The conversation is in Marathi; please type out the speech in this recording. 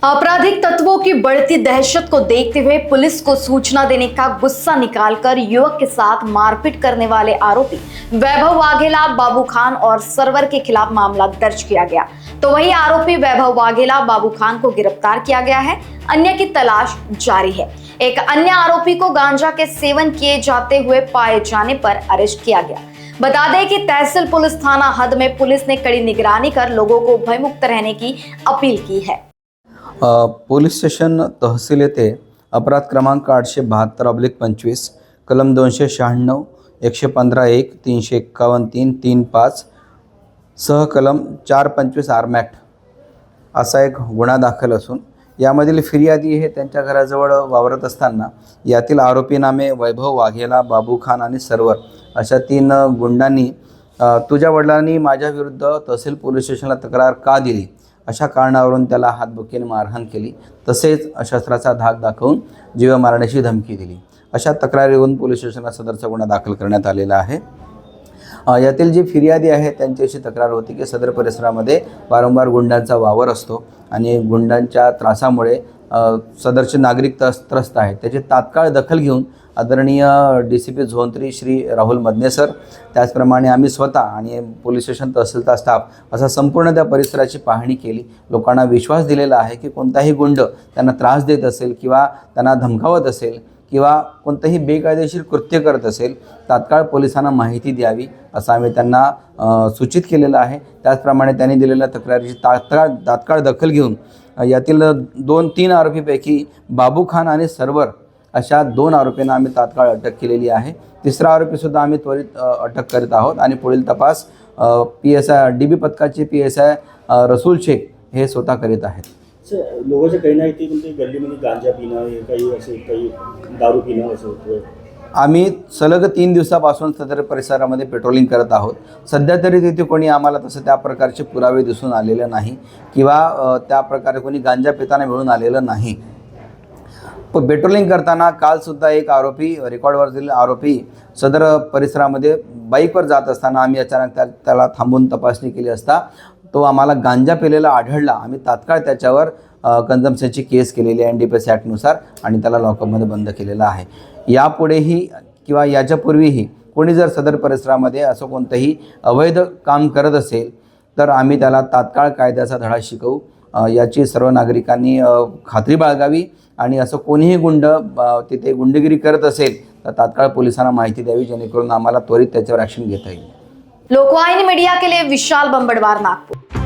आपराधिक तत्वों की बढ़ती दहशत को देखते हुए पुलिस को सूचना देने का गुस्सा निकालकर युवक के साथ मारपीट करने वाले आरोपी वैभव वाघेला, बाबू खान और सरवर के खिलाफ मामला दर्ज किया गया। तो वही आरोपी वैभव वाघेला, बाबू खान को गिरफ्तार किया गया है। अन्य की तलाश जारी है। एक अन्य आरोपी को गांजा के सेवन किए जाते हुए पाए जाने पर अरेस्ट किया गया। बता दें कि तहसील पुलिस थाना हद में पुलिस ने कड़ी निगरानी कर लोगों को भयमुक्त रहने की अपील की है। पोलीस स्टेशन तहसील येथे अपराध क्रमांक 872/25 कलम 296 115(1) 351(3) 35 सह कलम 425 आर्मॅक्ट असा एक गुन्हा दाखल असून यामधील फिर्यादी हे त्यांच्या घराजवळ वावरत असताना यातील आरोपी नामे वैभव वाघेला, बाबू खान आणि सरवर अशा 3 गुंडांनी तुझ्या वडिलांनी माझ्या विरुद्ध तहसील पोलीस स्टेशनला तक्रार का दिली अशा कारणावरून त्याला हातबुक्कीने मारहाण केली, तसेच शस्त्राचा धाक दाखवून जीव मारण्याची धमकी दिली। अशा तक्रारीवरून पोलीस स्टेशनला सदरचा गुन्हा दाखल करण्यात आलेला आहे। यातील जी फिर्यादी आहे त्यांची अशी तक्रार होती की सदर परिसरामध्ये वारंवार गुंडांचा वावर असतो आणि गुंडांच्या त्रासामुळे सदरचे नागरिक त्रस्त आहेत। त्याची तात्काळ दखल घेऊन आदरणीय DCP zone 3 Shri Rahul Madane sir, त्याचप्रमाणे आम्ही स्वतः आणि पोलीस स्टेशन तहसीलचा स्टाफ असा संपूर्ण त्या परिसराची पाहणी केली। लोकांना विश्वास दिलेला आहे की कोणताही गुंड त्यांना त्रास देत असेल किंवा त्यांना धमकावत असेल किंवा कोणतेही बेकायदेशीर कृत्य करत असेल तात्काळ पोलिसांना माहिती द्यावी असं आम्ही त्यांना सूचित केलेलं आहे। त्याचप्रमाणे त्यांनी दिलेल्या तक्रारीची तात्काळ दखल घेऊन यातील 2-3 आरोपीपैकी बाबू खान आणि सरवर अशा 2 आरोपींना आम्ही तात्काळ अटक केलेली आहे। तिसरा आरोपीसुद्धा आम्ही त्वरित अटक करीत आहोत आणि पुढील तपास PSI DB पथकाचे PSI रसूल शेख हे स्वतः करीत आहेत। लोकांचं काही नाही की गल्लीमध्ये गांजा पिणं काही असे काही दारू पिणं असं होतं। आम्ही सलग 3 दिवसापासून सदर परिसरामध्ये पेट्रोलिंग करत आहोत। सध्या तरी तिथे कोणी आम्हाला तसं त्या प्रकारचे पुरावे दिसून आलेले नाही किंवा त्या प्रकारे कोणी गांजा पिताना मिळून आलेलं नाही। पेट्रोलिंग करताना कालसुद्धा एक आरोपी रेकॉर्डवर दिलेला आरोपी सदर परिसरामध्ये बाईकवर जात असताना आम्ही अचानक त्याला थांबून तपासणी केली असता तो आम्हाला गांजा पिलेला आढळला। आम्ही तात्काळ त्याच्यावर कन्झम्पशनची केस केलेली आहे NDPS ॲक्टनुसार आणि त्याला लॉकअपमध्ये बंद केलेला आहे। यापुढेही किंवा याच्यापूर्वीही कोणी जर सदर परिसरामध्ये असं कोणतंही अवैध काम करत असेल तर आम्ही त्याला तात्काळ कायद्याचा धडा शिकवू याची सर्व नागरिकांनी खात्री बाळगावी आणि असं कोणीही गुंड तिथे गुंडगिरी करत असेल तर तात्काळ पोलिसांना माहिती द्यावी जेणेकरून आम्हाला त्वरित त्याच्यावर ॲक्शन घेता येईल। लोकवाहिनी मीडिया के लिए विशाल बंबड़वार, नागपुर।